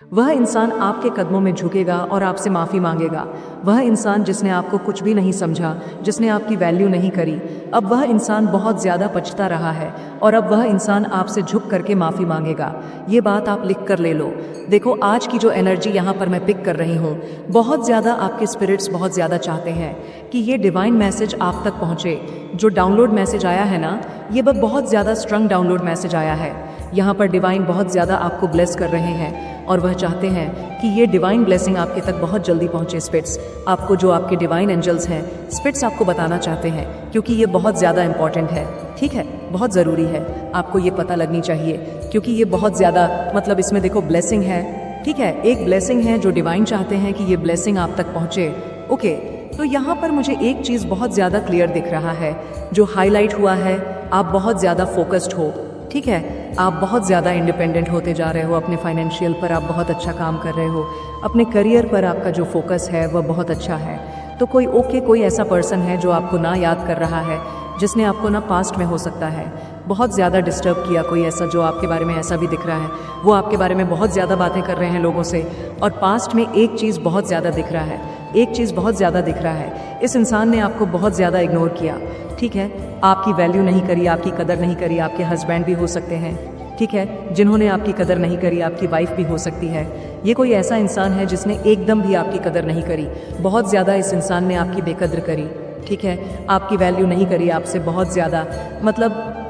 वह इंसान आपके कदमों में झुकेगा और आपसे माफ़ी मांगेगा। वह इंसान जिसने आपको कुछ भी नहीं समझा, जिसने आपकी वैल्यू नहीं करी, अब वह इंसान बहुत ज़्यादा पछता रहा है और अब वह इंसान आपसे झुक करके माफ़ी मांगेगा। ये बात आप लिख कर ले लो। देखो, आज की जो एनर्जी यहाँ पर मैं पिक कर रही हूँ, बहुत ज़्यादा आपके स्पिरिट्स बहुत ज़्यादा चाहते हैं कि ये डिवाइन मैसेज आप तक पहुँचे। जो डाउनलोड मैसेज आया है ना, ये बहुत ज़्यादा स्ट्रंग डाउनलोड मैसेज आया है। यहाँ पर डिवाइन बहुत ज़्यादा आपको ब्लेस कर रहे हैं और वह चाहते हैं कि ये डिवाइन ब्लेसिंग आपके तक बहुत जल्दी पहुँचे। स्पिट्स आपको, जो आपके डिवाइन एंजल्स हैं, स्पिट्स आपको बताना चाहते हैं, क्योंकि ये बहुत ज़्यादा इंपॉर्टेंट है। ठीक है, बहुत ज़रूरी है, आपको ये पता लगनी चाहिए, क्योंकि ये बहुत ज़्यादा इसमें देखो ब्लेसिंग है। ठीक है, एक ब्लेसिंग है जो डिवाइन चाहते हैं कि ये ब्लेसिंग आप तक पहुँचे। ओके, तो यहाँ पर मुझे एक चीज़ बहुत ज़्यादा क्लियर दिख रहा है, जो हाईलाइट हुआ है, आप बहुत ज़्यादा फोकस्ड हो। ठीक है, आप बहुत ज़्यादा इंडिपेंडेंट होते जा रहे हो। अपने फाइनेंशियल पर आप बहुत अच्छा काम कर रहे हो। अपने करियर पर आपका जो फोकस है वह बहुत अच्छा है। तो कोई ऐसा पर्सन है जो आपको ना याद कर रहा है, जिसने आपको ना पास्ट में हो सकता है बहुत ज़्यादा डिस्टर्ब किया। कोई ऐसा जो आपके बारे में ऐसा भी दिख रहा है, वो आपके बारे में बहुत ज़्यादा बातें कर रहे हैं लोगों से, और पास्ट में एक चीज़ बहुत ज़्यादा दिख रहा है, एक चीज़ बहुत ज़्यादा दिख रहा है। इस इंसान ने आपको बहुत ज़्यादा इग्नोर किया। ठीक है, आपकी वैल्यू नहीं करी, आपकी कदर नहीं करी। आपके हस्बैंड भी हो सकते हैं, ठीक है, जिन्होंने आपकी कदर नहीं करी। आपकी वाइफ भी हो सकती है। ये कोई ऐसा इंसान है जिसने एकदम भी आपकी कदर नहीं करी। बहुत ज़्यादा इस इंसान ने आपकी बेकदर करी। ठीक है, आपकी वैल्यू नहीं करी, आपसे बहुत ज़्यादा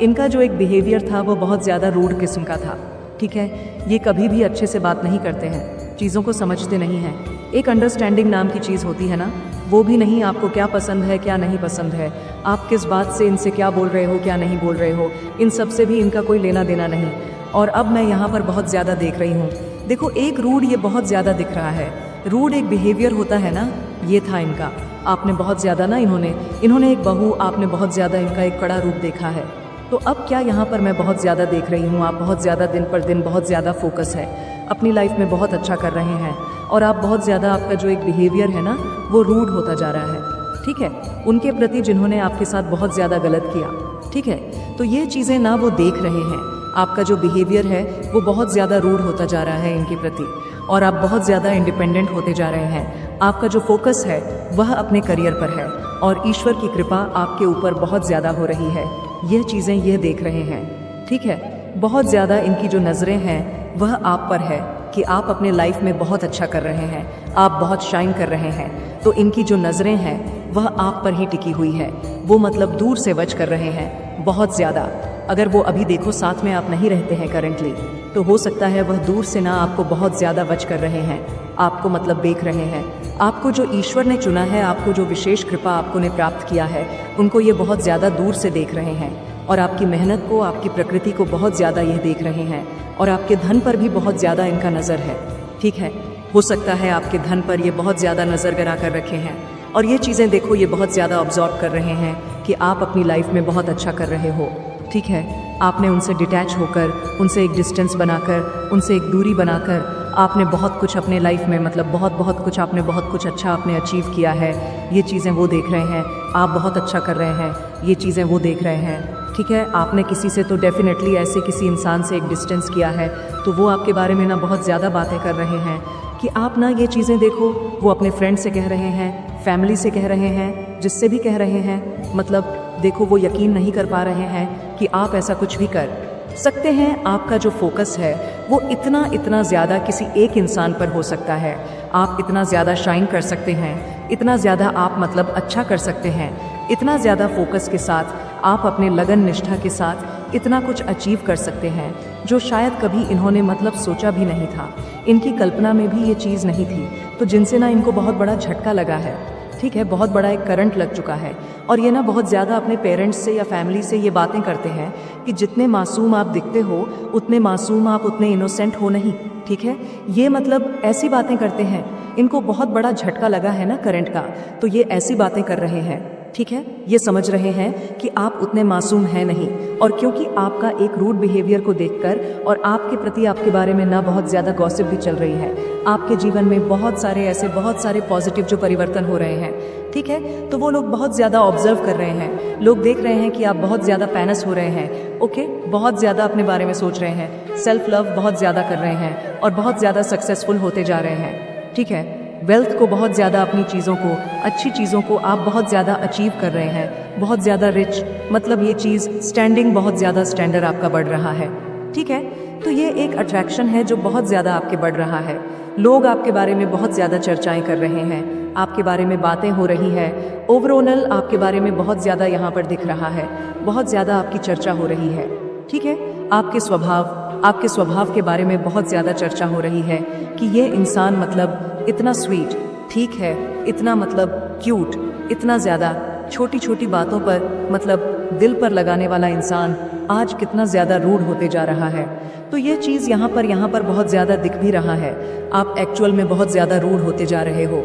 इनका जो एक बिहेवियर था वो बहुत ज़्यादा रूड किस्म का था। ठीक है, ये कभी भी अच्छे से बात नहीं करते हैं, चीज़ों को समझते नहीं हैं। एक अंडरस्टैंडिंग नाम की चीज़ होती है ना, वो भी नहीं। आपको क्या पसंद है, क्या नहीं पसंद है, आप किस बात से इनसे क्या बोल रहे हो, क्या नहीं बोल रहे हो, इन सब से भी इनका कोई लेना देना नहीं। और अब मैं यहाँ पर बहुत ज़्यादा देख रही हूँ, देखो एक रूड ये बहुत ज़्यादा दिख रहा है। रूड एक बिहेवियर होता है ना, ये था इनका। आपने बहुत ज़्यादा ना इन्होंने एक बहू, आपने बहुत ज़्यादा इनका एक कड़ा रूप देखा है। तो अब क्या यहाँ पर मैं बहुत ज़्यादा देख रही हूँ, आप बहुत ज़्यादा दिन पर दिन बहुत ज़्यादा फोकस है, अपनी लाइफ में बहुत अच्छा कर रहे हैं, और आप बहुत ज़्यादा, आपका जो एक बिहेवियर है ना वो रूड होता जा रहा है। ठीक है, उनके प्रति जिन्होंने आपके साथ बहुत ज़्यादा गलत किया। ठीक है, तो ये चीज़ें ना वो देख रहे हैं। आपका जो बिहेवियर है वो बहुत ज़्यादा रूड होता जा रहा है इनके प्रति, और आप बहुत ज़्यादा इंडिपेंडेंट होते जा रहे हैं। आपका जो फोकस है वह अपने करियर पर है, और ईश्वर की कृपा आपके ऊपर बहुत ज़्यादा हो रही है। यह चीज़ें यह देख रहे हैं। ठीक है, बहुत ज़्यादा इनकी जो नज़रें हैं वह आप पर है कि आप अपने लाइफ में बहुत अच्छा कर रहे हैं, आप बहुत शाइन कर रहे हैं। तो इनकी जो नज़रें हैं वह आप पर ही टिकी हुई है। वो दूर से वच कर रहे हैं बहुत ज़्यादा। अगर वो अभी देखो साथ में आप नहीं रहते हैं करेंटली, तो हो सकता है वह दूर से ना आपको बहुत ज़्यादा वच कर रहे हैं, आपको देख रहे हैं। आपको जो ईश्वर ने चुना है, आपको जो विशेष कृपा आपको ने प्राप्त किया है, उनको ये बहुत ज़्यादा दूर से देख रहे हैं, और आपकी मेहनत को, आपकी प्रकृति को बहुत ज़्यादा यह देख रहे हैं, और आपके धन पर भी बहुत ज़्यादा इनका नज़र है। ठीक है, हो सकता है आपके धन पर ये बहुत ज़्यादा नज़र गिरा कर रखे हैं, और ये चीज़ें देखो ये बहुत ज़्यादा ऑब्जॉर्व कर रहे हैं कि आप अपनी लाइफ में बहुत अच्छा कर रहे हो। ठीक है, आपने उनसे डिटैच होकर, उनसे एक डिस्टेंस बनाकर, उनसे एक दूरी बनाकर आपने बहुत कुछ अपने लाइफ में बहुत कुछ आपने, बहुत कुछ अच्छा आपने अचीव किया है। ये चीज़ें वो देख रहे हैं, आप बहुत अच्छा कर रहे हैं, ये चीज़ें वो देख रहे हैं। ठीक है, आपने किसी से तो डेफिनेटली ऐसे किसी इंसान से एक डिस्टेंस किया है, तो वो आपके बारे में ना बहुत ज़्यादा बातें कर रहे हैं कि आप ना ये चीज़ें देखो, वो अपने फ्रेंड से कह रहे हैं, फैमिली से कह रहे हैं, जिससे भी कह रहे हैं, देखो वो यकीन नहीं कर पा रहे हैं कि आप ऐसा कुछ भी कर सकते हैं। आपका जो फोकस है वो इतना ज़्यादा किसी एक इंसान पर हो सकता है। आप इतना ज़्यादा शाइन कर सकते हैं, इतना ज़्यादा आप अच्छा कर सकते हैं, इतना ज़्यादा फोकस के साथ आप अपने लगन निष्ठा के साथ इतना कुछ अचीव कर सकते हैं, जो शायद कभी इन्होंने सोचा भी नहीं था। इनकी कल्पना में भी ये चीज़ नहीं थी, तो जिनसे ना इनको बहुत बड़ा झटका लगा है। ठीक है, बहुत बड़ा एक करंट लग चुका है, और ये ना बहुत ज़्यादा अपने पेरेंट्स से या फैमिली से ये बातें करते हैं कि जितने मासूम आप दिखते हो, उतने मासूम आप, उतने इनोसेंट हो नहीं। ठीक है, ये ऐसी बातें करते हैं। इनको बहुत बड़ा झटका लगा है ना करंट का, तो ये ऐसी बातें कर रहे हैं। ठीक है, ये समझ रहे हैं कि आप उतने मासूम हैं नहीं। और क्योंकि आपका एक रूड बिहेवियर को देखकर और आपके प्रति आपके बारे में ना बहुत ज़्यादा गॉसिप भी चल रही है, आपके जीवन में बहुत सारे पॉजिटिव जो परिवर्तन हो रहे हैं, ठीक है, तो वो लोग बहुत ज़्यादा ऑब्जर्व कर रहे हैं। लोग देख रहे हैं कि आप बहुत ज़्यादा पैनस हो रहे हैं, ओके, बहुत ज़्यादा अपने बारे में सोच रहे हैं, सेल्फ लव बहुत ज़्यादा कर रहे हैं और बहुत ज़्यादा सक्सेसफुल होते जा रहे हैं, ठीक है। वेल्थ को बहुत ज़्यादा, अपनी चीज़ों को, अच्छी चीज़ों को आप बहुत ज़्यादा अचीव कर रहे हैं, बहुत ज़्यादा रिच, मतलब ये चीज़ स्टैंडिंग, बहुत ज़्यादा स्टैंडर्ड आपका बढ़ रहा है, ठीक है। तो ये एक अट्रैक्शन है जो बहुत ज़्यादा आपके बढ़ रहा है। लोग आपके बारे में बहुत ज़्यादा चर्चाएं कर रहे हैं, आपके बारे में बातें हो रही है, ओवरऑल आपके बारे में बहुत ज़्यादा यहाँ पर दिख रहा है, बहुत ज़्यादा आपकी चर्चा हो रही है, ठीक है। आपके स्वभाव के बारे में बहुत ज़्यादा चर्चा हो रही है कि ये इंसान मतलब इतना स्वीट, ठीक है, इतना मतलब क्यूट, इतना ज़्यादा छोटी छोटी बातों पर मतलब दिल पर लगाने वाला इंसान आज कितना ज़्यादा रूड होते जा रहा है। तो ये चीज़ यहाँ पर बहुत ज़्यादा दिख भी रहा है। आप एक्चुअल में बहुत ज़्यादा रूड होते जा रहे हो,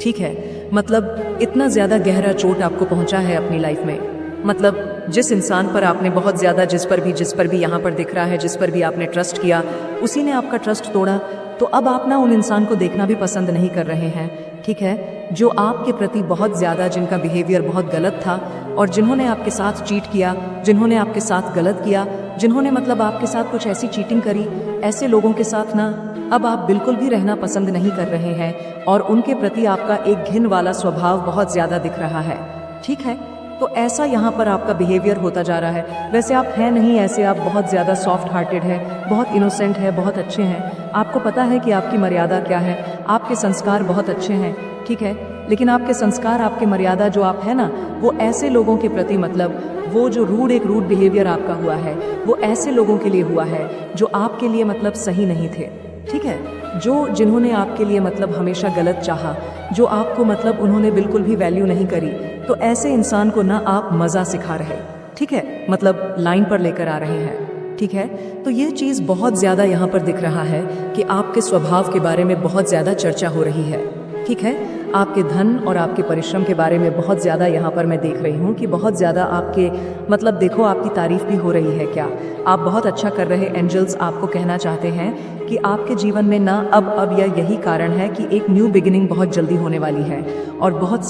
ठीक है। मतलब इतना ज़्यादा गहरा चोट आपको पहुँचा है अपनी लाइफ में। मतलब जिस इंसान पर आपने बहुत ज़्यादा, जिस पर भी यहाँ पर दिख रहा है, जिस पर भी आपने ट्रस्ट किया, उसी ने आपका ट्रस्ट तोड़ा। तो अब आप ना उन इंसान को देखना भी पसंद नहीं कर रहे हैं, ठीक है, जो आपके प्रति बहुत ज़्यादा, जिनका बिहेवियर बहुत गलत था और जिन्होंने आपके साथ चीट किया, जिन्होंने आपके साथ गलत किया, जिन्होंने मतलब आपके साथ कुछ ऐसी चीटिंग करी, ऐसे लोगों के साथ ना अब आप बिल्कुल भी रहना पसंद नहीं कर रहे हैं और उनके प्रति आपका एक घिन वाला स्वभाव बहुत ज़्यादा दिख रहा है, ठीक है। तो ऐसा यहाँ पर आपका बिहेवियर होता जा रहा है। वैसे आप हैं नहीं ऐसे, आप बहुत ज़्यादा सॉफ्ट हार्टेड है, बहुत इनोसेंट है, बहुत अच्छे हैं, आपको पता है कि आपकी मर्यादा क्या है, आपके संस्कार बहुत अच्छे हैं, ठीक है। लेकिन आपके संस्कार, आपके मर्यादा जो आप है ना, वो ऐसे लोगों के प्रति, मतलब वो जो एक रूड बिहेवियर आपका हुआ है, वो ऐसे लोगों के लिए हुआ है जो आपके लिए मतलब सही नहीं थे, ठीक है, जिन्होंने आपके लिए मतलब हमेशा गलत चाहा, जो आपको मतलब उन्होंने बिल्कुल भी वैल्यू नहीं करी। तो ऐसे इंसान को ना आप मज़ा सिखा रहे, ठीक है, मतलब लाइन पर लेकर आ रहे हैं, ठीक है। तो ये चीज़ बहुत ज़्यादा यहाँ पर दिख रहा है कि आपके स्वभाव के बारे में बहुत ज़्यादा चर्चा हो रही है, ठीक है। आपके धन और आपके परिश्रम के बारे में बहुत ज़्यादा यहाँ पर मैं देख रही हूँ कि बहुत ज़्यादा आपके मतलब देखो, आपकी तारीफ भी हो रही है। क्या आप बहुत अच्छा कर रहे, एंजल्स आपको कहना चाहते हैं कि आपके जीवन में ना अब यही कारण है कि एक न्यू बिगिनिंग बहुत जल्दी होने वाली है और बहुत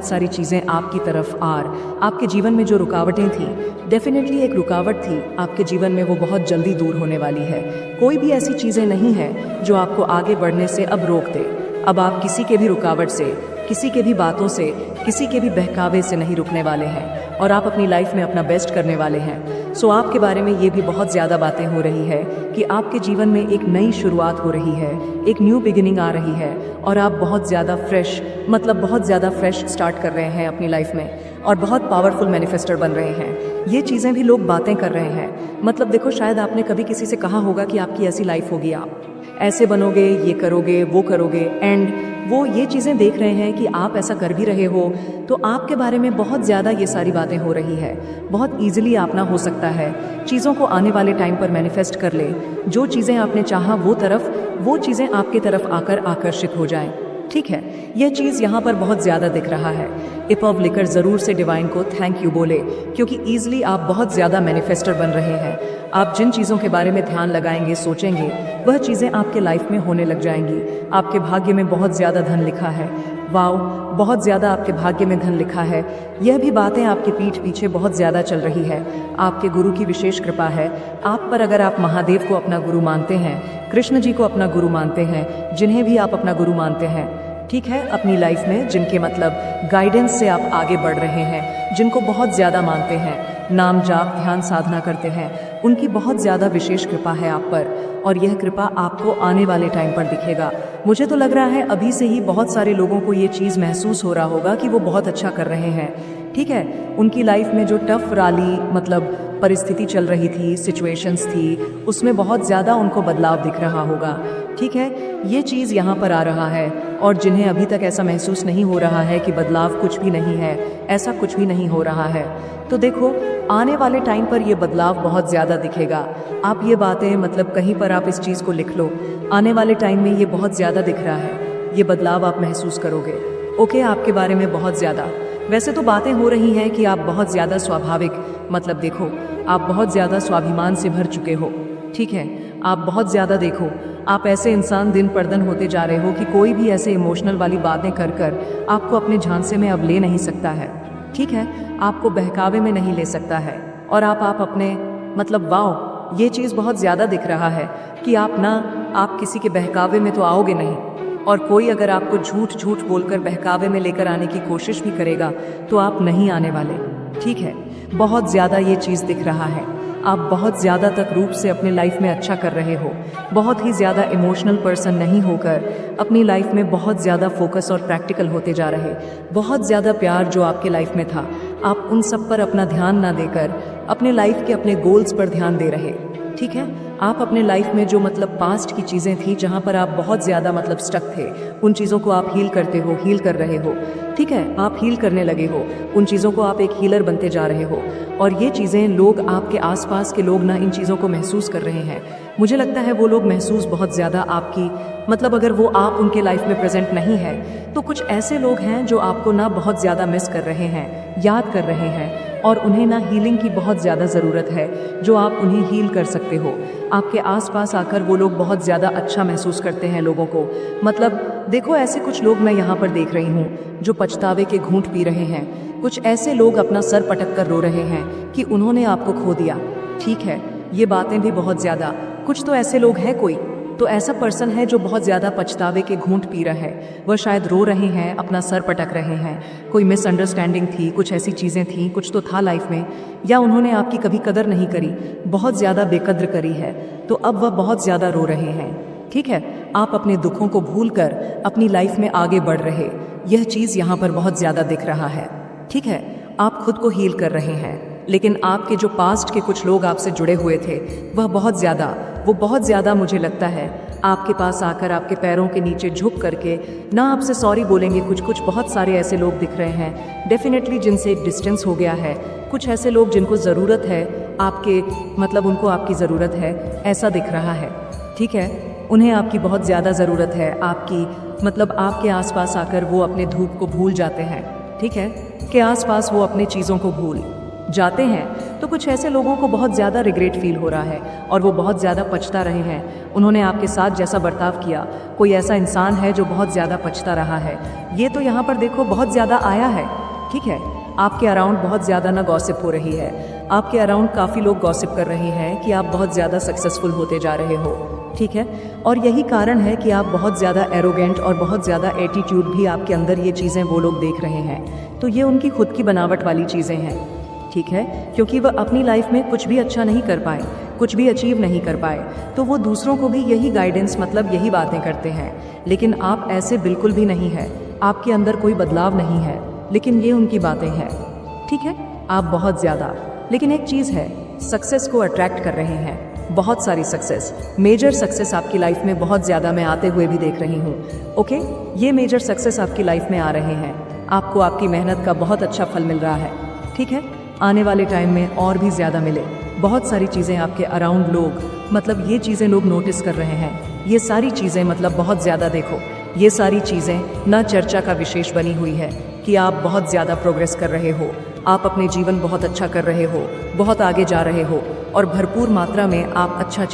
सारी चीज़ें आपकी तरफ आपके जीवन में जो रुकावटें थी, डेफिनेटली एक रुकावट थी आपके जीवन में, वो बहुत जल्दी दूर होने वाली है। कोई भी ऐसी चीज़ें नहीं है जो आपको आगे बढ़ने से अब रोक दे। अब आप किसी के भी रुकावट से, किसी के भी बातों से, किसी के भी बहकावे से नहीं रुकने वाले हैं और आप अपनी लाइफ में अपना बेस्ट करने वाले हैं। सो आपके बारे में ये भी बहुत ज़्यादा बातें हो रही है कि आपके जीवन में एक नई शुरुआत हो रही है, एक न्यू बिगिनिंग आ रही है और आप बहुत ज़्यादा फ्रेश, मतलब बहुत ज़्यादा फ्रेश स्टार्ट कर रहे हैं अपनी लाइफ में और बहुत पावरफुल मैनिफेस्टर बन रहे हैं। ये चीज़ें भी लोग बातें कर रहे हैं। मतलब देखो, शायद आपने कभी किसी से कहा होगा कि आपकी ऐसी लाइफ होगी, आप ऐसे बनोगे, ये करोगे, वो करोगे, एंड वो ये चीज़ें देख रहे हैं कि आप ऐसा कर भी रहे हो। तो आपके बारे में बहुत ज़्यादा ये सारी बातें हो रही है। बहुत ईजिली आप ना हो सकता है चीज़ों को आने वाले टाइम पर मैनिफेस्ट कर ले। जो चीज़ें आपने चाहा वो चीज़ें आपकी तरफ आकर आकर्षित हो जाएं, ठीक है। यह चीज़ यहाँ पर बहुत ज़्यादा दिख रहा है। इपव लिखकर ज़रूर से डिवाइन को थैंक यू बोले, क्योंकि ईजिली आप बहुत ज़्यादा मैनिफेस्टर बन रहे हैं। आप जिन चीज़ों के बारे में ध्यान लगाएंगे, सोचेंगे, वह चीज़ें आपके लाइफ में होने लग जाएंगी। आपके भाग्य में बहुत ज़्यादा धन लिखा है। वाओ, बहुत ज़्यादा आपके भाग्य में धन लिखा है। यह भी बातें आपकी पीठ पीछे बहुत ज़्यादा चल रही है। आपके गुरु की विशेष कृपा है आप पर। अगर आप महादेव को अपना गुरु मानते हैं, कृष्ण जी को अपना गुरु मानते हैं, जिन्हें भी आप अपना गुरु मानते हैं, ठीक है, अपनी लाइफ में जिनके मतलब गाइडेंस से आप आगे बढ़ रहे हैं, जिनको बहुत ज़्यादा मानते हैं, नाम जाप ध्यान साधना करते हैं, उनकी बहुत ज़्यादा विशेष कृपा है आप पर और यह कृपा आपको आने वाले टाइम पर दिखेगा। मुझे तो लग रहा है अभी से ही बहुत सारे लोगों को ये चीज़ महसूस हो रहा होगा कि वो बहुत अच्छा कर रहे हैं, ठीक है। उनकी लाइफ में जो टफ वाली मतलब परिस्थिति चल रही थी, सिचुएशंस थी, उसमें बहुत ज़्यादा उनको बदलाव दिख रहा होगा, ठीक है। ये चीज़ यहाँ पर आ रहा है और जिन्हें अभी तक ऐसा महसूस नहीं हो रहा है कि बदलाव कुछ भी नहीं है, ऐसा कुछ भी नहीं हो रहा है, तो देखो आने वाले टाइम पर ये बदलाव बहुत ज़्यादा दिखेगा। आप ये बातें मतलब कहीं पर आप इस चीज़ को लिख लो, आने वाले टाइम में ये बहुत ज़्यादा दिख रहा है, ये बदलाव आप महसूस करोगे। ओके, आपके बारे में बहुत ज़्यादा वैसे तो बातें हो रही हैं कि आप बहुत ज़्यादा स्वाभाविक, मतलब देखो, आप बहुत ज़्यादा स्वाभिमान से भर चुके हो, ठीक है। आप बहुत ज़्यादा देखो, आप ऐसे इंसान दिन पर दिन होते जा रहे हो कि कोई भी ऐसे इमोशनल वाली बातें कर कर आपको अपने झांसे में अब ले नहीं सकता है, ठीक है। आपको बहकावे में नहीं ले सकता है। और आप अपने, मतलब वाओ, ये चीज़ बहुत ज़्यादा दिख रहा है कि आप किसी के बहकावे में तो आओगे नहीं। और कोई अगर आपको झूठ झूठ बोलकर बहकावे में लेकर आने की कोशिश भी करेगा तो आप नहीं आने वाले, ठीक है। बहुत ज़्यादा ये चीज़ दिख रहा है। आप बहुत ज़्यादा तक रूप से अपने लाइफ में अच्छा कर रहे हो, बहुत ही ज़्यादा इमोशनल पर्सन नहीं होकर अपनी लाइफ में बहुत ज़्यादा फोकस और प्रैक्टिकल होते जा रहे। बहुत ज़्यादा प्यार जो आपके लाइफ में था, आप उन सब पर अपना ध्यान ना देकर अपने लाइफ के अपने गोल्स पर ध्यान दे रहे, ठीक है। आप अपने लाइफ में जो मतलब पास्ट की चीज़ें थी जहाँ पर आप बहुत ज़्यादा मतलब स्टक थे, उन चीज़ों को आप हील करते हो, हील कर रहे हो, ठीक है। आप हील करने लगे हो उन चीज़ों को, आप एक हीलर बनते जा रहे हो। और ये चीज़ें लोग, आपके आसपास के लोग ना इन चीज़ों को महसूस कर रहे हैं। मुझे लगता है वो लोग महसूस बहुत ज़्यादा आपकी, मतलब अगर वो आप उनके लाइफ में प्रेजेंट नहीं है तो कुछ ऐसे लोग हैं जो आपको ना बहुत ज़्यादा मिस कर रहे हैं, याद कर रहे हैं, और उन्हें ना हीलिंग की बहुत ज़्यादा ज़रूरत है जो आप उन्हें हील कर सकते हो। आपके आसपास आकर वो लोग बहुत ज़्यादा अच्छा महसूस करते हैं लोगों को। मतलब देखो, ऐसे कुछ लोग मैं यहाँ पर देख रही हूँ जो पछतावे के घूंट पी रहे हैं। कुछ ऐसे लोग अपना सर पटक कर रो रहे हैं कि उन्होंने आपको खो दिया, ठीक है। ये बातें भी बहुत ज़्यादा, कुछ तो ऐसे लोग हैं, कोई तो ऐसा पर्सन है जो बहुत ज़्यादा पछतावे के घूंट पी रहा है। वह शायद रो रहे हैं, अपना सर पटक रहे हैं। कोई मिसअंडरस्टैंडिंग थी, कुछ ऐसी चीज़ें थी, कुछ तो था लाइफ में, या उन्होंने आपकी कभी कदर नहीं करी, बहुत ज़्यादा बेकद्र करी है, तो अब वह बहुत ज़्यादा रो रहे हैं, ठीक है। आप अपने दुखों को भूलकर अपनी लाइफ में आगे बढ़ रहे, यह चीज़ यहाँ पर बहुत ज़्यादा दिख रहा है, ठीक है। आप खुद को हील कर रहे हैं, लेकिन आपके जो पास्ट के कुछ लोग आपसे जुड़े हुए थे वो बहुत ज़्यादा मुझे लगता है आपके पास आकर आपके पैरों के नीचे झुक करके ना आपसे सॉरी बोलेंगे। कुछ बहुत सारे ऐसे लोग दिख रहे हैं डेफिनेटली जिनसे एक डिस्टेंस हो गया है। कुछ ऐसे लोग जिनको ज़रूरत है आपके, मतलब उनको आपकी ज़रूरत है, ऐसा दिख रहा है, ठीक है। उन्हें आपकी बहुत ज़्यादा ज़रूरत है, आपकी, मतलब आपके आसपास आकर वो अपने धूप को भूल जाते हैं, ठीक है, के आसपास वो अपने चीज़ों को भूल जाते हैं। तो कुछ ऐसे लोगों को बहुत ज़्यादा रिग्रेट फील हो रहा है और वो बहुत ज़्यादा पछता रहे हैं। उन्होंने आपके साथ जैसा बर्ताव किया, कोई ऐसा इंसान है जो बहुत ज़्यादा पछता रहा है। ये तो यहाँ पर देखो बहुत ज़्यादा आया है, ठीक है। आपके अराउंड बहुत ज़्यादा ना गॉसिप हो रही है, आपके अराउंड काफ़ी लोग गॉसिप कर रहे हैं कि आप बहुत ज़्यादा सक्सेसफुल होते जा रहे हो, ठीक है। और यही कारण है कि आप बहुत ज़्यादा एरोगेंट और बहुत ज़्यादा एटीट्यूड भी आपके अंदर, ये चीज़ें वो लोग देख रहे हैं। तो ये उनकी खुद की बनावट वाली चीज़ें हैं, ठीक है, क्योंकि वह अपनी लाइफ में कुछ भी अच्छा नहीं कर पाए, कुछ भी अचीव नहीं कर पाए, तो वो दूसरों को भी यही गाइडेंस, मतलब यही बातें करते हैं। लेकिन आप ऐसे बिल्कुल भी नहीं है, आपके अंदर कोई बदलाव नहीं है, लेकिन ये उनकी बातें हैं, ठीक है। आप बहुत ज़्यादा, लेकिन एक चीज़ है, सक्सेस को अट्रैक्ट कर रहे हैं, बहुत सारी सक्सेस, मेजर सक्सेस आपकी लाइफ में बहुत ज़्यादा मैं आते हुए भी देख रही हूँ, ओके। ये मेजर सक्सेस आपकी लाइफ में आ रहे हैं, आपको आपकी मेहनत का बहुत अच्छा फल मिल रहा है, ठीक है। आने वाले टाइम में और भी ज़्यादा मिले। बहुत सारी चीज़ें आपके अराउंड लोग, मतलब ये चीज़ें लोग नोटिस कर रहे हैं। ये सारी चीज़ें मतलब बहुत ज़्यादा देखो, ये सारी चीज़ें ना चर्चा का विशेष बनी हुई है कि आप बहुत ज़्यादा प्रोग्रेस कर रहे हो, आप अपने जीवन बहुत अच्छा कर रहे हो, बहुत आगे जा रहे हो, और भरपूर मात्रा में आप अच्छी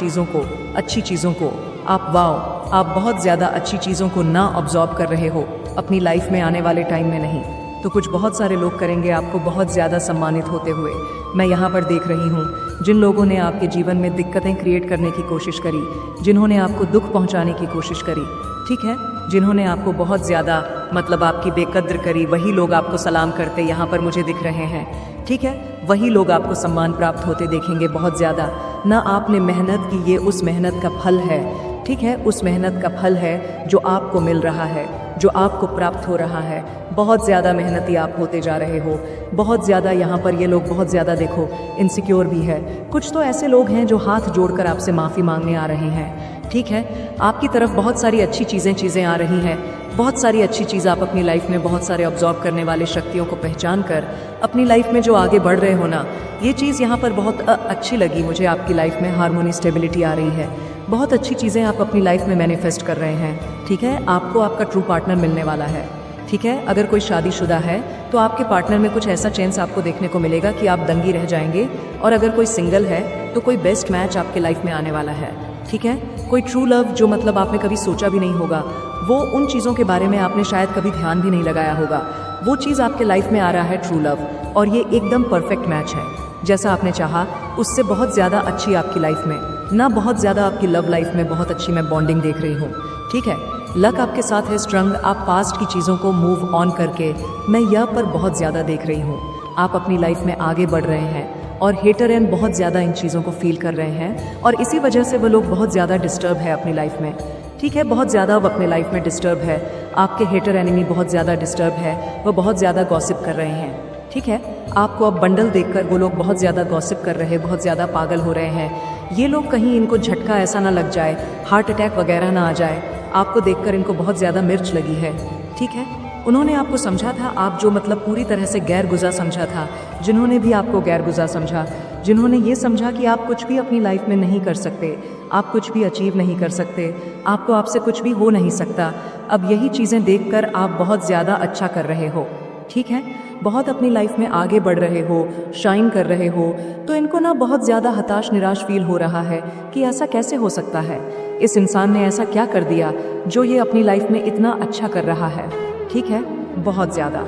चीज़ों को आप बहुत ज़्यादा अच्छी चीज़ों को ना ऑब्जॉर्व कर रहे हो अपनी लाइफ में आने वाले टाइम में नहीं। तो कुछ बहुत सारे लोग करेंगे आपको बहुत ज़्यादा सम्मानित होते हुए। मैं यहाँ पर देख रही हूँ जिन लोगों ने आपके जीवन में दिक्कतें क्रिएट करने की कोशिश करी, जिन्होंने आपको दुख पहुँचाने की कोशिश करी, ठीक है, जिन्होंने आपको बहुत ज़्यादा, मतलब आपकी बेकद्र करी, वही लोग आपको सलाम करते यहाँ पर मुझे दिख रहे हैं, ठीक है। वही लोग आपको सम्मान प्राप्त होते देखेंगे बहुत ज़्यादा। ना आपने मेहनत की, ये उस मेहनत का फल है, ठीक है, उस मेहनत का फल है जो आपको मिल रहा है, जो आपको प्राप्त हो रहा है। बहुत ज़्यादा मेहनती आप होते जा रहे हो, बहुत ज़्यादा। यहाँ पर ये लोग बहुत ज़्यादा देखो इनसिक्योर भी है। कुछ तो ऐसे लोग हैं जो हाथ जोड़कर आपसे माफ़ी मांगने आ रहे हैं, ठीक है। आपकी तरफ बहुत सारी अच्छी चीज़ें आ रही हैं, बहुत सारी अच्छी चीज़ आप अपनी लाइफ में बहुत सारे ऑब्जॉर्व करने वाले शक्तियों को पहचान कर अपनी लाइफ में जो आगे बढ़ रहे हो ना, ये चीज़ यहाँ पर बहुत अच्छी लगी मुझे। आपकी लाइफ में हार्मोनी, स्टेबिलिटी आ रही है, बहुत अच्छी चीज़ें आप अपनी लाइफ में मैनिफेस्ट कर रहे हैं, ठीक है। आपको आपका ट्रू पार्टनर मिलने वाला है, ठीक है। अगर कोई शादीशुदा है तो आपके पार्टनर में कुछ ऐसा चेंज आपको देखने को मिलेगा कि आप दंगी रह जाएंगे। और अगर कोई सिंगल है तो कोई बेस्ट मैच आपके लाइफ में आने वाला है, ठीक है। कोई ट्रू लव जो मतलब आपने कभी सोचा भी नहीं होगा, वो उन चीज़ों के बारे में आपने शायद कभी ध्यान भी नहीं लगाया होगा, वो चीज़ आपके लाइफ में आ रहा है, ट्रू लव। और ये एकदम परफेक्ट मैच है, जैसा आपने चाहा उससे बहुत ज़्यादा अच्छी आपकी लाइफ में ना, बहुत ज़्यादा आपकी लव लाइफ में बहुत अच्छी मैं बॉन्डिंग देख रही हूँ, ठीक है। लक आपके साथ है स्ट्रंग, आप पास्ट की चीज़ों को मूव ऑन करके मैं यह पर बहुत ज़्यादा देख रही हूँ। आप अपनी लाइफ में आगे बढ़ रहे हैं और हेटर एंड बहुत ज़्यादा इन चीज़ों को फील कर रहे हैं और इसी वजह से वो लोग बहुत ज़्यादा डिस्टर्ब है अपनी लाइफ में, ठीक है। बहुत ज़्यादा वो अपने लाइफ में डिस्टर्ब है, आपके हेटर एनिमी बहुत ज़्यादा डिस्टर्ब है, वो बहुत ज़्यादा गॉसिप कर रहे हैं, ठीक है। आपको अब बंडल देखकर वो लोग बहुत ज़्यादा गॉसिप कर रहे हैं, बहुत ज़्यादा पागल हो रहे हैं। ये लोग कहीं इनको झटका ऐसा ना लग जाए, हार्ट अटैक वगैरह ना आ जाए, आपको देखकर इनको बहुत ज़्यादा मिर्च लगी है, ठीक है। उन्होंने आपको समझा था, आप जो मतलब पूरी तरह से गैर गुज़ा समझा था, जिन्होंने भी आपको गैर गुज़ा समझा, जिन्होंने ये समझा कि आप कुछ भी अपनी लाइफ में नहीं कर सकते, आप कुछ भी अचीव नहीं कर सकते, आपको आपसे कुछ भी हो नहीं सकता, अब यही चीज़ें देखकर आप बहुत ज़्यादा अच्छा कर रहे हो, ठीक है। बहुत अपनी लाइफ में आगे बढ़ रहे हो, शाइन कर रहे हो, तो इनको ना बहुत ज़्यादा हताश निराश फील हो रहा है कि ऐसा कैसे हो सकता है, इस इंसान ने ऐसा क्या कर दिया जो ये अपनी लाइफ में इतना अच्छा कर रहा है, ठीक है। बहुत ज़्यादा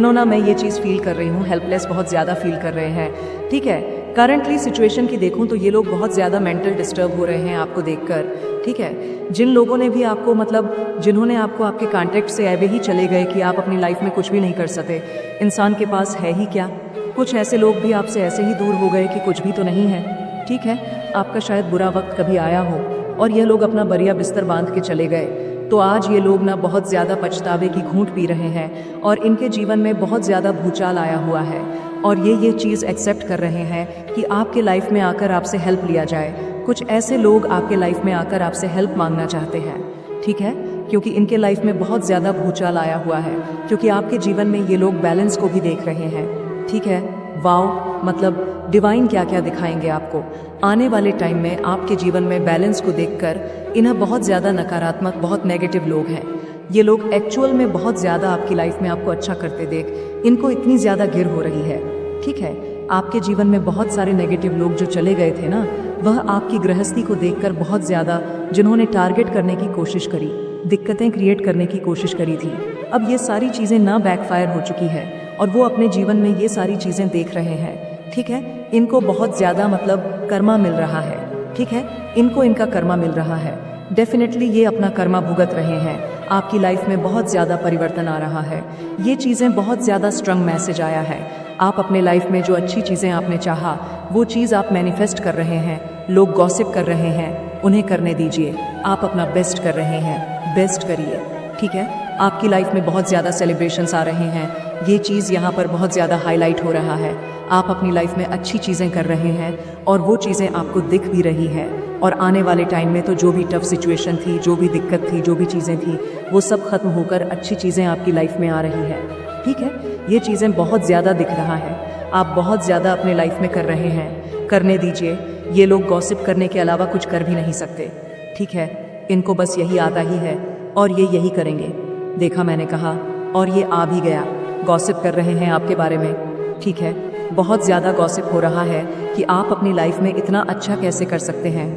ना मैं ये चीज़ फील कर रही हूँ, हेल्पलेस बहुत ज़्यादा फील कर रहे हैं, ठीक है। करंटली सिचुएशन की देखूँ तो ये लोग बहुत ज़्यादा मेंटल डिस्टर्ब हो रहे हैं आपको देखकर, ठीक है। जिन लोगों ने भी आपको मतलब जिन्होंने आपको आपके कॉन्टैक्ट से ऐसे ही चले गए कि आप अपनी लाइफ में कुछ भी नहीं कर सकते, इंसान के पास है ही क्या। कुछ ऐसे लोग भी आपसे ऐसे ही दूर हो गए कि कुछ भी तो नहीं है, ठीक है। आपका शायद बुरा वक्त कभी आया हो और ये लोग अपना बढ़िया बिस्तर बांध के चले गए, तो आज ये लोग ना बहुत ज़्यादा पछतावे की घूंट पी रहे हैं और इनके जीवन में बहुत ज़्यादा भूचाल आया हुआ है और ये चीज़ एक्सेप्ट कर रहे हैं कि आपके लाइफ में आकर आपसे हेल्प लिया जाए। कुछ ऐसे लोग आपके लाइफ में आकर आपसे हेल्प मांगना चाहते हैं, ठीक है, क्योंकि इनके लाइफ में बहुत ज़्यादा भूचाल आया हुआ है, क्योंकि आपके जीवन में ये लोग बैलेंस को भी देख रहे हैं, ठीक है। वाओ, मतलब डिवाइन क्या क्या दिखाएंगे आपको आने वाले टाइम में। आपके जीवन में बैलेंस को देखकर इन्हें बहुत ज़्यादा नकारात्मक, बहुत नेगेटिव लोग हैं, ये लोग एक्चुअल में बहुत ज़्यादा आपकी लाइफ में आपको अच्छा करते देख इनको इतनी ज़्यादा गिर हो रही है, ठीक है। आपके जीवन में बहुत सारे नेगेटिव लोग जो चले गए थे ना, वह आपकी गृहस्थी को देखकर बहुत ज़्यादा, जिन्होंने टारगेट करने की कोशिश करी, दिक्कतें क्रिएट करने की कोशिश करी थी, अब ये सारी चीज़ें ना बैकफायर हो चुकी है और वो अपने जीवन में ये सारी चीज़ें देख रहे हैं, ठीक है। इनको बहुत ज़्यादा मतलब कर्मा मिल रहा है, ठीक है, इनको इनका कर्मा मिल रहा है, डेफिनेटली ये अपना कर्मा भुगत रहे हैं। आपकी लाइफ में बहुत ज़्यादा परिवर्तन आ रहा है, ये चीज़ें बहुत ज़्यादा स्ट्रॉन्ग मैसेज आया है। आप अपने लाइफ में जो अच्छी चीज़ें आपने चाहा वो चीज़ आप मैनिफेस्ट कर रहे हैं, लोग गॉसिप कर रहे हैं, उन्हें करने दीजिए, आप अपना बेस्ट कर रहे हैं, बेस्ट करिए, ठीक है। आपकी लाइफ में बहुत ज़्यादा सेलिब्रेशंस आ रहे हैं, ये चीज़ यहाँ पर बहुत ज़्यादा हाईलाइट हो रहा है। आप अपनी लाइफ में अच्छी चीज़ें कर रहे हैं और वो चीज़ें आपको दिख भी रही है और आने वाले टाइम में तो जो भी टफ सिचुएशन थी, जो भी दिक्कत थी, जो भी चीज़ें थी, वो सब खत्म होकर अच्छी चीज़ें आपकी लाइफ में आ रही है, ठीक है। ये चीज़ें बहुत ज़्यादा दिख रहा है, आप बहुत ज़्यादा अपने लाइफ में कर रहे हैं, करने दीजिए। ये लोग गॉसिप करने के अलावा कुछ कर भी नहीं सकते, ठीक है, इनको बस यही आता ही है और ये यही करेंगे। देखा, मैंने कहा, और ये आ भी गया, गॉसिप कर रहे हैं आपके बारे में, ठीक है। बहुत ज़्यादा गॉसिप हो रहा है कि आप अपनी लाइफ में इतना अच्छा कैसे कर सकते हैं,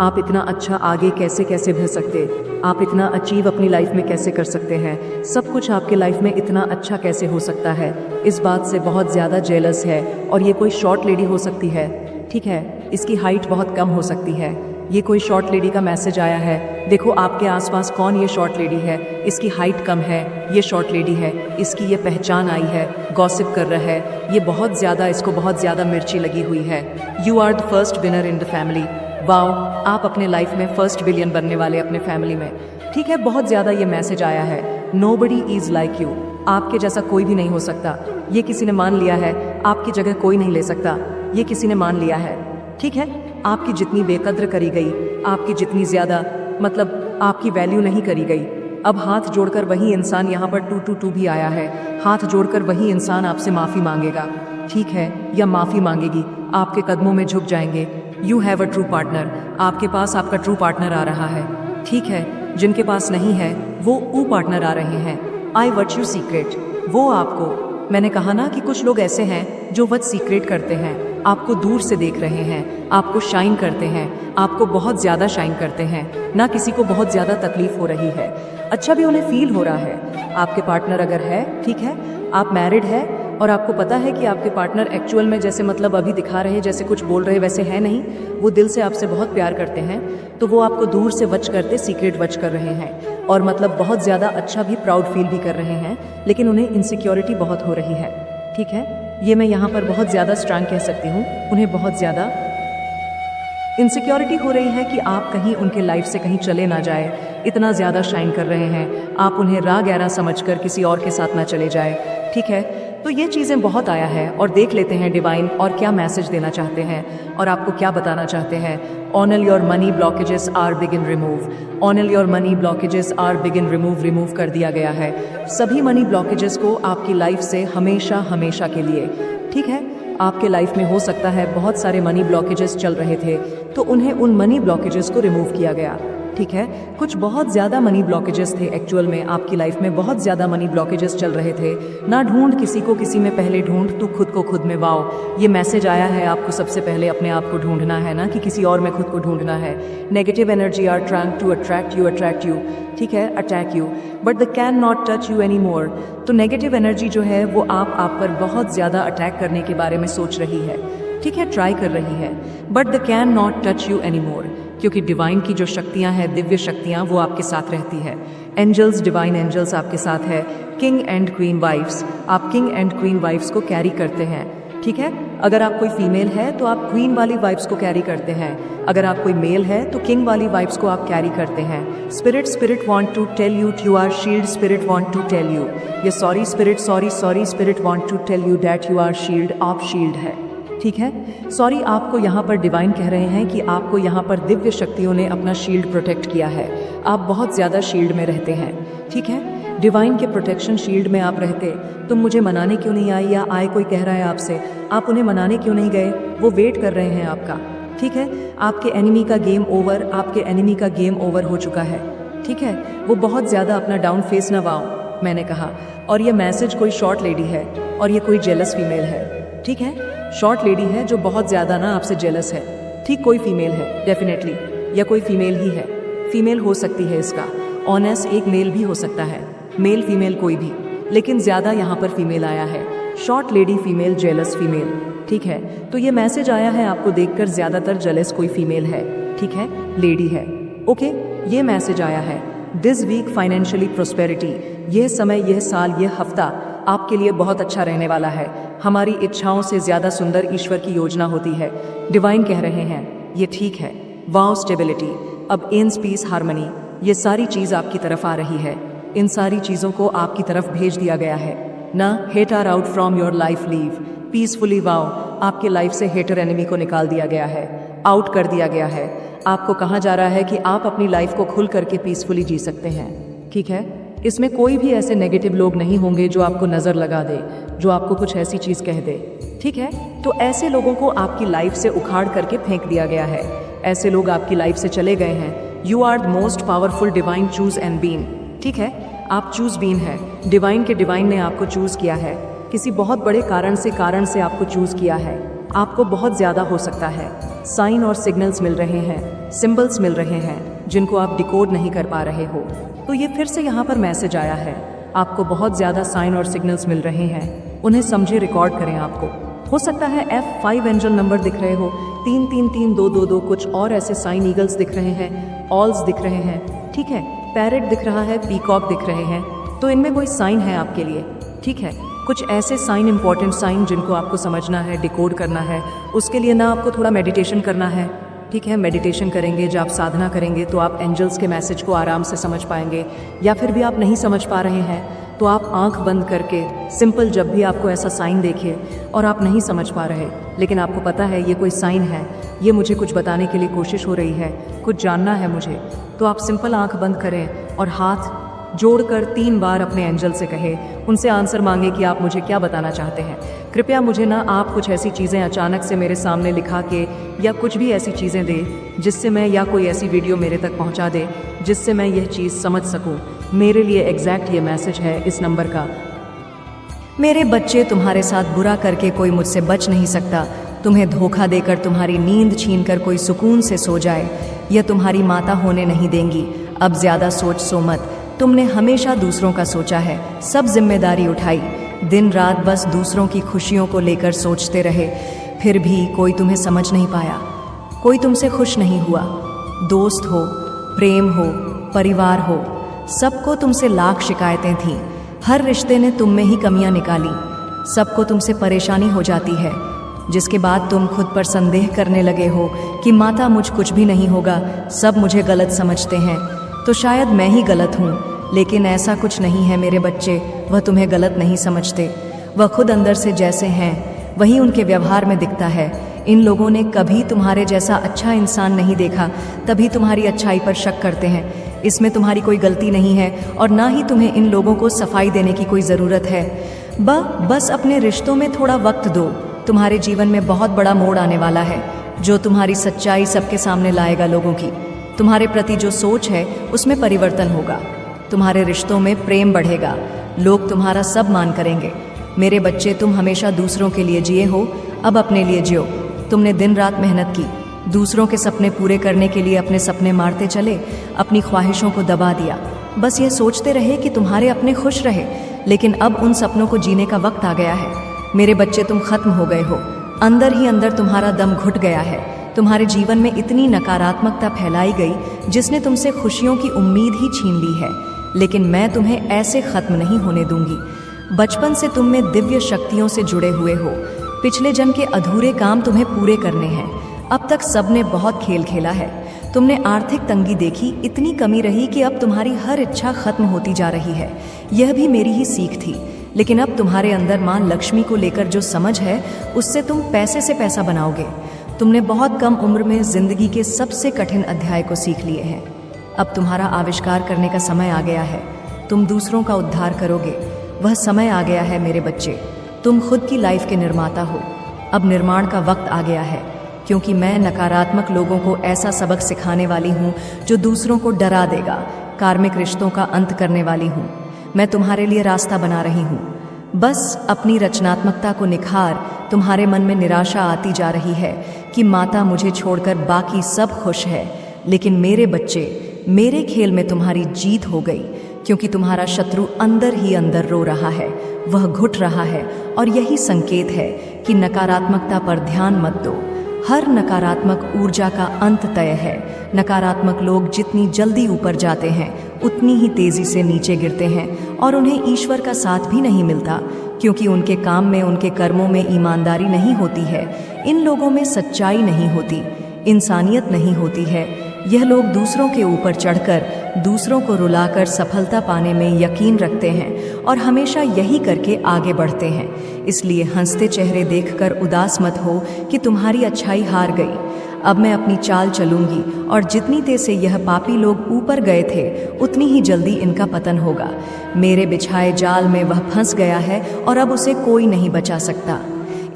आप इतना अच्छा आगे कैसे कैसे बढ़ सकते, आप इतना अचीव अपनी लाइफ में कैसे कर सकते हैं, सब कुछ आपके लाइफ में इतना अच्छा कैसे हो सकता है, इस बात से बहुत ज़्यादा जेलस है। और ये कोई शॉर्ट लेडी हो सकती है, ठीक है, इसकी हाइट बहुत कम हो सकती है, ये कोई शॉर्ट लेडी का मैसेज आया है। देखो आपके आसपास कौन ये शॉर्ट लेडी है, इसकी हाइट कम है, ये शॉर्ट लेडी है, इसकी ये पहचान आई है, गॉसिप कर रहा है, ये बहुत ज़्यादा, इसको बहुत ज़्यादा मिर्ची लगी हुई है। You are the first winner in the family. Wow, आप अपने लाइफ में फर्स्ट बिलियन बनने वाले अपने फैमिली में, ठीक है। बहुत ज़्यादा ये मैसेज आया है, नोबडी इज़ लाइक यू, आपके जैसा कोई भी नहीं हो सकता, ये किसी ने मान लिया है, आपकी जगह कोई नहीं ले सकता, ये किसी ने मान लिया है, ठीक है। आपकी जितनी बेकद्र करी गई, आपकी जितनी ज़्यादा मतलब आपकी वैल्यू नहीं करी गई, अब हाथ जोड़कर वही इंसान यहाँ पर 222 भी आया है, हाथ जोड़कर वही इंसान आपसे माफ़ी मांगेगा, ठीक है, या माफ़ी मांगेगी, आपके कदमों में झुक जाएंगे। You have a true partner, आपके पास आपका ट्रू पार्टनर आ रहा है, ठीक है। जिनके पास नहीं है वो पार्टनर आ रहे हैं। आई वर्च्यू सीक्रेट, वो आपको मैंने कहा ना कि कुछ लोग ऐसे हैं जो वट सीक्रेट करते हैं, आपको दूर से देख रहे हैं, आपको शाइन करते हैं, आपको बहुत ज़्यादा शाइन करते हैं, ना किसी को बहुत ज़्यादा तकलीफ हो रही है, अच्छा भी उन्हें फील हो रहा है। आपके पार्टनर अगर है, ठीक है, आप मैरिड है और आपको पता है कि आपके पार्टनर एक्चुअल में जैसे मतलब अभी दिखा रहे जैसे कुछ बोल रहे वैसे है नहीं, वो दिल से आपसे बहुत प्यार करते हैं, तो वो आपको दूर से वच करते सीक्रेट वच कर रहे हैं और मतलब बहुत ज़्यादा अच्छा भी प्राउड फील भी कर रहे हैं, लेकिन उन्हें इनसिक्योरिटी बहुत हो रही है। ठीक है, ये मैं यहाँ पर बहुत ज़्यादा स्ट्रांग कह सकती हूँ, उन्हें बहुत ज़्यादा इनसिक्योरिटी हो रही है कि आप कहीं उनके लाइफ से कहीं चले ना जाए, इतना ज़्यादा शाइन कर रहे हैं, आप उन्हें रा गहरा समझकर किसी और के साथ ना चले जाए। ठीक है, तो ये चीज़ें बहुत आया है और देख लेते हैं डिवाइन और क्या मैसेज देना चाहते हैं और आपको क्या बताना चाहते हैं। All your money blockages are बिगिन remove, all your money blockages are बिगिन रिमूव कर दिया गया है सभी मनी ब्लॉकेजेस को आपकी लाइफ से हमेशा हमेशा के लिए। ठीक है, आपके लाइफ में हो सकता है बहुत सारे मनी ब्लॉकेजेस चल रहे थे, तो उन्हें उन मनी ब्लॉकेजेस को रिमूव किया गया। ठीक है, कुछ बहुत ज़्यादा मनी ब्लॉकेजेस थे एक्चुअल में आपकी लाइफ में, बहुत ज़्यादा मनी ब्लॉकेजेस चल रहे थे। ना ढूंढ किसी को किसी में, पहले ढूंढ तू खुद को खुद में। वाओ, ये मैसेज आया है आपको सबसे पहले अपने आप को ढूंढना है, ना कि किसी और में खुद को ढूंढना है। Negative energy are trying to attract you, ठीक है, attack you, but they can not touch you any more. तो नेगेटिव एनर्जी जो है वो आप पर बहुत ज़्यादा अटैक करने के बारे में सोच रही है, ठीक है, ट्राई कर रही है, but they can not touch you any मोर, क्योंकि डिवाइन की जो शक्तियां हैं, दिव्य शक्तियां, वो आपके साथ रहती है। एंजल्स, डिवाइन एंजल्स आपके साथ है। किंग एंड क्वीन वाइफ्स, आप किंग एंड क्वीन वाइफ्स को कैरी करते हैं। ठीक है, अगर आप कोई फीमेल है तो आप क्वीन वाली वाइफ्स को कैरी करते हैं, अगर आप कोई मेल है तो किंग वाली वाइफ्स को आप कैरी करते हैं। Spirit want to tell you are shield, spirit want to tell you, ये sorry spirit want to tell you that you are shield, आप शील्ड है। ठीक है, सॉरी, आपको यहाँ पर डिवाइन कह रहे हैं कि आपको यहाँ पर दिव्य शक्तियों ने अपना शील्ड प्रोटेक्ट किया है, आप बहुत ज़्यादा शील्ड में रहते हैं। ठीक है, डिवाइन के प्रोटेक्शन शील्ड में आप रहते, तुम मुझे मनाने क्यों नहीं आई, या आए कोई कह रहा है आपसे, आप उन्हें मनाने क्यों नहीं गए, वो वेट कर रहे हैं आपका। ठीक है, आपके एनिमी का गेम ओवर, आपके एनिमी का गेम ओवर हो चुका है। ठीक है, वो बहुत ज़्यादा अपना डाउन फेस ना वाओ, मैंने कहा। और ये मैसेज कोई शॉर्ट लेडी है और ये कोई जेलस फीमेल है। ठीक है, शॉर्ट लेडी है जो बहुत ज़्यादा ना आपसे जेलस है। ठीक, कोई फीमेल है डेफिनेटली, या कोई फीमेल ही है, फीमेल हो सकती है इसका, ऑनेस्ट एक मेल भी हो सकता है, मेल फीमेल कोई भी, लेकिन ज़्यादा यहाँ पर फीमेल आया है। Short lady female, jealous female. ठीक है, तो ये मैसेज आया है आपको देखकर, ज़्यादातर जेलस कोई फीमेल है। ठीक है, लेडी है। ओके, ये मैसेज आया है दिस वीक फाइनेंशियली प्रोस्पेरिटी, यह समय, यह साल, यह हफ्ता आपके लिए बहुत अच्छा रहने वाला है। हमारी इच्छाओं से ज़्यादा सुंदर ईश्वर की योजना होती है, डिवाइन कह रहे हैं, ये ठीक है। वाओ, स्टेबिलिटी, अब इन पीस, हार्मनी, ये सारी चीज़ आपकी तरफ आ रही है, इन सारी चीज़ों को आपकी तरफ भेज दिया गया है ना। Hater out from your life, leave peacefully. Wow, आपके लाइफ से हेटर एनिमी को निकाल दिया गया है, आउट कर दिया गया है। आपको कहा जा रहा है कि आप अपनी लाइफ को खुल करके पीसफुली जी सकते हैं। ठीक है, इसमें कोई भी ऐसे नेगेटिव लोग नहीं होंगे जो आपको नज़र लगा दे, जो आपको कुछ ऐसी चीज़ कह दे। ठीक है, तो ऐसे लोगों को आपकी लाइफ से उखाड़ करके फेंक दिया गया है, ऐसे लोग आपकी लाइफ से चले गए हैं। You are the most powerful divine, choose and been. ठीक है, आप चूज बीन है, डिवाइन के डिवाइन ने आपको चूज किया है, किसी बहुत बड़े कारण से आपको चूज किया है। आपको बहुत ज़्यादा हो सकता है साइन और सिग्नल्स मिल रहे हैं, सिंबल्स मिल रहे हैं जिनको आप डिकोड नहीं कर पा रहे हो। तो ये फिर से यहाँ पर मैसेज आया है, आपको बहुत ज़्यादा साइन और सिग्नल्स मिल रहे हैं, उन्हें समझे, रिकॉर्ड करें। आपको हो सकता है F5 एंजल नंबर दिख रहे हो, 3 3 3 2 2 2, कुछ और ऐसे साइन, ईगल्स दिख रहे हैं, ऑल्स दिख रहे हैं। ठीक है, पैरेट दिख रहा है, पीकॉक दिख रहे हैं, तो इनमें कोई साइन है आपके लिए। ठीक है, कुछ ऐसे साइन, इंपॉर्टेंट साइन जिनको आपको समझना है, डिकोड करना है। उसके लिए ना आपको थोड़ा मेडिटेशन करना है। ठीक है, मेडिटेशन करेंगे, जब आप साधना करेंगे तो आप एंजल्स के मैसेज को आराम से समझ पाएंगे, या फिर भी आप नहीं समझ पा रहे हैं तो आप आंख बंद करके सिंपल, जब भी आपको ऐसा साइन देखे और आप नहीं समझ पा रहे लेकिन आपको पता है ये कोई साइन है, ये मुझे कुछ बताने के लिए कोशिश हो रही है, कुछ जानना है मुझे, तो आप सिंपल आंख बंद करें और हाथ जोड़कर 3 बार अपने एंजल से कहे, उनसे आंसर मांगे कि आप मुझे क्या बताना चाहते हैं। कृपया मुझे ना आप कुछ ऐसी चीज़ें अचानक से मेरे सामने लिखा के, या कुछ भी ऐसी चीज़ें दे जिससे मैं, या कोई ऐसी वीडियो मेरे तक पहुंचा दे जिससे मैं यह चीज़ समझ सकूं। मेरे लिए एग्जैक्ट ये मैसेज है इस नंबर का। मेरे बच्चे, तुम्हारे साथ बुरा करके कोई मुझसे बच नहीं सकता। तुम्हें धोखा देकर तुम्हारी नींद छीनकर कोई सुकून से सो जाए, यह तुम्हारी माता होने नहीं देंगी। अब ज्यादा सोच मत। तुमने हमेशा दूसरों का सोचा है, सब जिम्मेदारी उठाई, दिन रात बस दूसरों की खुशियों को लेकर सोचते रहे, फिर भी कोई तुम्हें समझ नहीं पाया, कोई तुमसे खुश नहीं हुआ। दोस्त हो, प्रेम हो, परिवार हो, सबको तुमसे लाख शिकायतें थीं। हर रिश्ते ने तुम में ही कमियां निकाली, सबको तुमसे परेशानी हो जाती है, जिसके बाद तुम खुद पर संदेह करने लगे हो कि माता मुझ कुछ भी नहीं होगा, सब मुझे गलत समझते हैं, तो शायद मैं ही गलत हूँ। लेकिन ऐसा कुछ नहीं है मेरे बच्चे, वह तुम्हें गलत नहीं समझते। वह खुद अंदर से जैसे हैं वही उनके व्यवहार में दिखता है। इन लोगों ने कभी तुम्हारे जैसा अच्छा इंसान नहीं देखा, तभी तुम्हारी अच्छाई पर शक करते हैं। इसमें तुम्हारी कोई गलती नहीं है और ना ही तुम्हें इन लोगों को सफाई देने की कोई ज़रूरत है। बस अपने रिश्तों में थोड़ा वक्त दो। तुम्हारे जीवन में बहुत बड़ा मोड़ आने वाला है, जो तुम्हारी सच्चाई सबके सामने लाएगा। लोगों की तुम्हारे प्रति जो सोच है उसमें परिवर्तन होगा, तुम्हारे रिश्तों में प्रेम बढ़ेगा, लोग तुम्हारा सब मान करेंगे। मेरे बच्चे, तुम हमेशा दूसरों के लिए जिए हो, अब अपने लिए जियो। तुमने दिन रात मेहनत की, दूसरों के सपने पूरे करने के लिए अपने सपने मारते चले, अपनी ख्वाहिशों को दबा दिया, बस ये सोचते रहे कि तुम्हारे अपने खुश रहे। लेकिन अब उन सपनों को जीने का वक्त आ गया है। मेरे बच्चे, तुम खत्म हो गए हो, अंदर ही अंदर तुम्हारा दम घुट गया है। तुम्हारे जीवन में इतनी नकारात्मकता फैलाई गई जिसने तुमसे खुशियों की उम्मीद ही छीन ली है। लेकिन मैं तुम्हें ऐसे खत्म नहीं होने दूंगी। बचपन से तुम में दिव्य शक्तियों से जुड़े हुए हो, पिछले जन्म के अधूरे काम तुम्हें पूरे करने हैं। अब तक सबने बहुत खेल खेला है, तुमने आर्थिक तंगी देखी, इतनी कमी रही कि अब तुम्हारी हर इच्छा खत्म होती जा रही है। यह भी मेरी ही सीख थी। लेकिन अब तुम्हारे अंदर मां लक्ष्मी को लेकर जो समझ है, उससे तुम पैसे से पैसा बनाओगे। तुमने बहुत कम उम्र में जिंदगी के सबसे कठिन अध्याय को सीख लिए हैं। अब तुम्हारा आविष्कार करने का समय आ गया है। तुम दूसरों का उद्धार करोगे, वह समय आ गया है मेरे बच्चे। तुम खुद की लाइफ के निर्माता हो। अब निर्माण का वक्त आ गया है, क्योंकि मैं नकारात्मक लोगों को ऐसा सबक सिखाने वाली हूँ जो दूसरों को डरा देगा। कार्मिक रिश्तों का अंत करने वाली हूँ। मैं तुम्हारे लिए रास्ता बना रही हूँ। बस अपनी रचनात्मकता को निखार। तुम्हारे मन में निराशा आती जा रही है कि माता मुझे छोड़कर बाकी सब खुश है। लेकिन मेरे बच्चे, मेरे खेल में तुम्हारी जीत हो गई, क्योंकि तुम्हारा शत्रु अंदर ही अंदर रो रहा है, वह घुट रहा है। और यही संकेत है कि नकारात्मकता पर ध्यान मत दो। हर नकारात्मक ऊर्जा का अंत तय है। नकारात्मक लोग जितनी जल्दी ऊपर जाते हैं, उतनी ही तेजी से नीचे गिरते हैं, और उन्हें ईश्वर का साथ भी नहीं मिलता, क्योंकि उनके काम में, उनके कर्मों में ईमानदारी नहीं होती है। इन लोगों में सच्चाई नहीं होती, इंसानियत नहीं होती है। यह लोग दूसरों के ऊपर चढ़कर, दूसरों को रुलाकर सफलता पाने में यकीन रखते हैं और हमेशा यही करके आगे बढ़ते हैं। इसलिए हंसते चेहरे देखकर उदास मत हो कि तुम्हारी अच्छाई हार गई। अब मैं अपनी चाल चलूंगी, और जितनी तेज से यह पापी लोग ऊपर गए थे, उतनी ही जल्दी इनका पतन होगा। मेरे बिछाए जाल में वह फंस गया है और अब उसे कोई नहीं बचा सकता।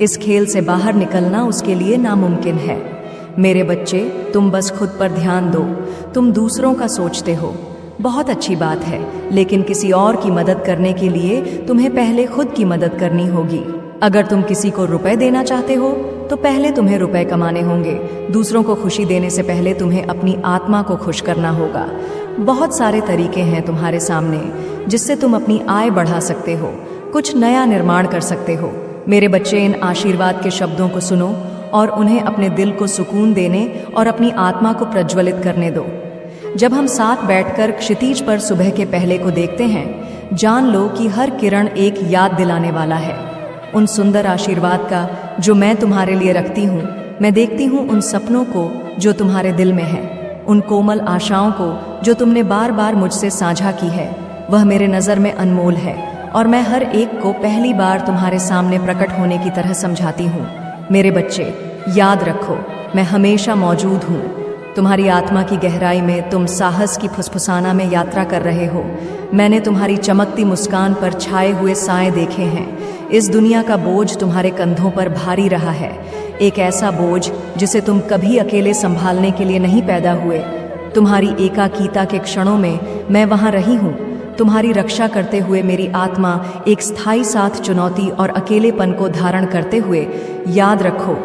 इस खेल से बाहर निकलना उसके लिए नामुमकिन है। मेरे बच्चे, तुम बस खुद पर ध्यान दो। तुम दूसरों का सोचते हो, बहुत अच्छी बात है, लेकिन किसी और की मदद करने के लिए तुम्हें पहले खुद की मदद करनी होगी। अगर तुम किसी को रुपए देना चाहते हो तो पहले तुम्हें रुपए कमाने होंगे। दूसरों को खुशी देने से पहले तुम्हें अपनी आत्मा को खुश करना होगा। बहुत सारे तरीके हैं तुम्हारे सामने जिससे तुम अपनी आय बढ़ा सकते हो, कुछ नया निर्माण कर सकते हो। मेरे बच्चे, इन आशीर्वाद के शब्दों को सुनो और उन्हें अपने दिल को सुकून देने और अपनी आत्मा को प्रज्वलित करने दो। जब हम साथ बैठकर क्षितिज पर सुबह के पहले को देखते हैं, जान लो कि हर किरण एक याद दिलाने वाला है उन सुंदर आशीर्वाद का जो मैं तुम्हारे लिए रखती हूँ। मैं देखती हूँ उन सपनों को जो तुम्हारे दिल में है, उन कोमल आशाओं को जो तुमने बार बार मुझसे साझा की है। वह मेरे नज़र में अनमोल है, और मैं हर एक को पहली बार तुम्हारे सामने प्रकट होने की तरह समझाती हूँ। मेरे बच्चे, याद रखो, मैं हमेशा मौजूद हूँ। तुम्हारी आत्मा की गहराई में तुम साहस की फुसफुसाना में यात्रा कर रहे हो। मैंने तुम्हारी चमकती मुस्कान पर छाए हुए साए देखे हैं। इस दुनिया का बोझ तुम्हारे कंधों पर भारी रहा है, एक ऐसा बोझ जिसे तुम कभी अकेले संभालने के लिए नहीं पैदा हुए। तुम्हारी एकाकीता के क्षणों में मैं वहाँ रही हूँ, तुम्हारी रक्षा करते हुए मेरी आत्मा एक स्थायी साथ चुनौती और अकेलेपन को धारण करते हुए, याद रखो